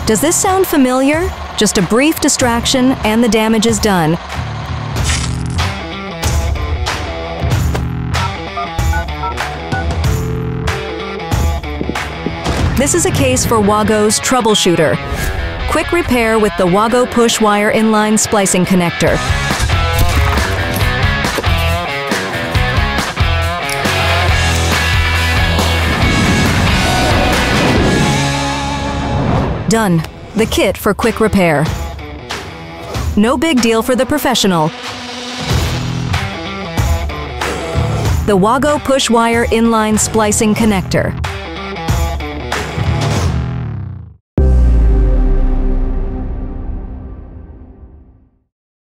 Does this sound familiar? Just a brief distraction and the damage is done. This is a case for WAGO's Troubleshooter. Quick repair with the WAGO Push Wire Inline splicing connector. Done. The kit for quick repair. No big deal for the professional. The WAGO Push Wire Inline splicing connector.